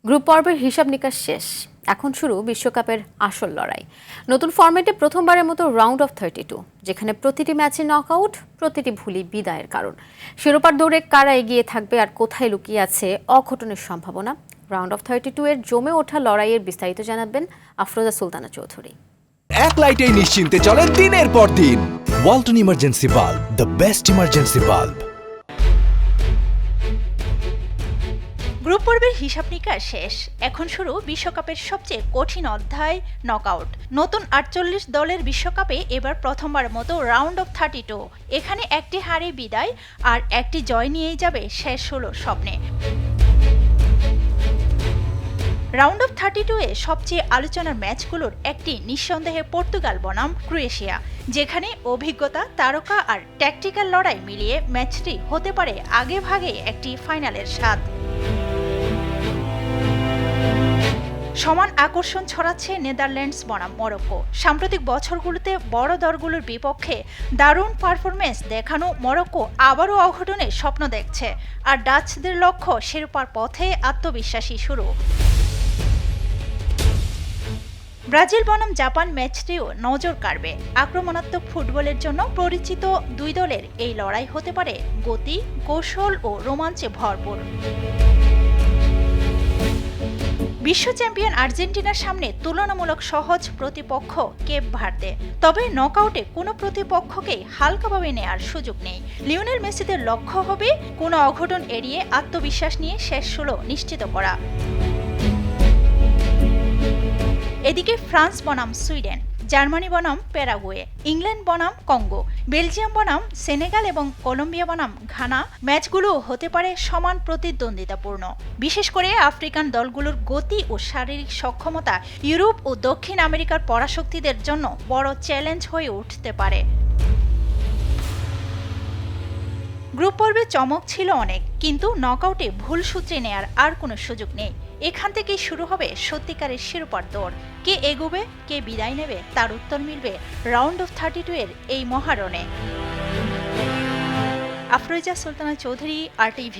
Group পর্বের হিসাব নিকাশ শেষ। এখন শুরু বিশ্বকাপের আসল লড়াই। নতুন ফরম্যাটে প্রথমবারের মতো রাউন্ড অফ 32, যেখানে প্রতিটি ম্যাচে নকআউট, প্রতিটি ভুলই বিদায়ের কারণ। শিরোপার দৌড়ে কারা এগিয়ে থাকবে আর কোথায় লুকিয়ে আছে অঘটনের সম্ভাবনা, রাউন্ড অফ 32 এর জমে ওঠা লড়াইয়ের বিস্তারিত জানাবেন আফরোজা সুলতানা চৌধুরী। এক লাইটেই নিশ্চিন্তে চলে দিনের পর দিন। Walton emergency bulb, the best emergency bulb. Group পর্বের হিসাব নিকাশ শেষ। এখন শুরু বিশ্বকাপের সবচেয়ে কঠিন অধ্যায়, নকআউট। নতুন 48 দলের বিশ্বকাপে এবার প্রথমবার মতো রাউন্ড অফ 32। এখানে একটি হারে বিদায় আর একটি জয় নিয়েই যাবে শেষ 16 স্বপ্নে। রাউন্ড অফ 32 এ সবচেয়ে আলোচনার ম্যাচগুলোর একটি নিঃসন্দেহে পর্তুগাল বনাম ক্রোয়েশিয়া, যেখানে অভিজ্ঞতা, তারকা আর ট্যাকটিক্যাল লড়াই মিলিয়ে ম্যাচটি হতে পারে আগে ভাগে একটি ফাইনালের স্বাদ। সমান আকর্ষণ ছড়াচ্ছে নেদারল্যান্ডস বনাম মরক্কো। সাম্প্রতিক বছরগুলোতে বড় দলগুলোর বিপক্ষে দারুণ পারফরমেন্স দেখানো মরক্কো আবারও অঘটনের স্বপ্ন দেখছে, আর ডাচদের লক্ষ্য শিরোপার পথে আত্মবিশ্বাসী শুরু। ব্রাজিল বনাম জাপান ম্যাচটিও নজর কাড়বে। আক্রমণাত্মক ফুটবলের জন্য পরিচিত দুই দলের এই লড়াই হতে পারে গতি, কৌশল ও রোমাঞ্চে ভরপুর। বিশ্ব চ্যাম্পিয়ন আর্জেন্টিনার সামনে তুলনামূলক সহজ প্রতিপক্ষ কেপ ভার্দে। তবে নকআউটে কোনো প্রতিপক্ষকেই হালকাভাবে নেয়ার সুযোগ নেই। লিওনেল মেসিদের লক্ষ্য হবে কোনো অঘটন এড়িয়ে আত্মবিশ্বাস নিয়ে শেষ 16 নিশ্চিত করা। এদিকে ফ্রান্স বনাম সুইডেন, জার্মানি বনাম প্যারাগুয়ে, ইংল্যান্ড বনাম কঙ্গো, বেলজিয়াম বনাম সেনেগাল এবং কলম্বিয়া বনাম ঘানা ম্যাচগুলো হতে পারে সমান প্রতিদ্বন্দ্বিতাপূর্ণ। বিশেষ করে আফ্রিকান দলগুলোর গতি ও শারীরিক সক্ষমতা ইউরোপ ও দক্ষিণ আমেরিকার পরাশক্তিদের জন্য বড় চ্যালেঞ্জ হয়ে উঠতে পারে। গ্রুপ পর্বে চমক ছিল অনেক, কিন্তু নকআউটে ভুল সূত্রে নেয়ার আর কোনো সুযোগ নেই। এখান থেকেই শুরু হবে সত্যিকারের শিরোপার দৌড়। কে এগোবে, কে বিদায় নেবে, তার উত্তর মিলবে রাউন্ড অফ 32 এর এই মহারণে। আফরোজা সুলতানা চৌধুরী, RTV।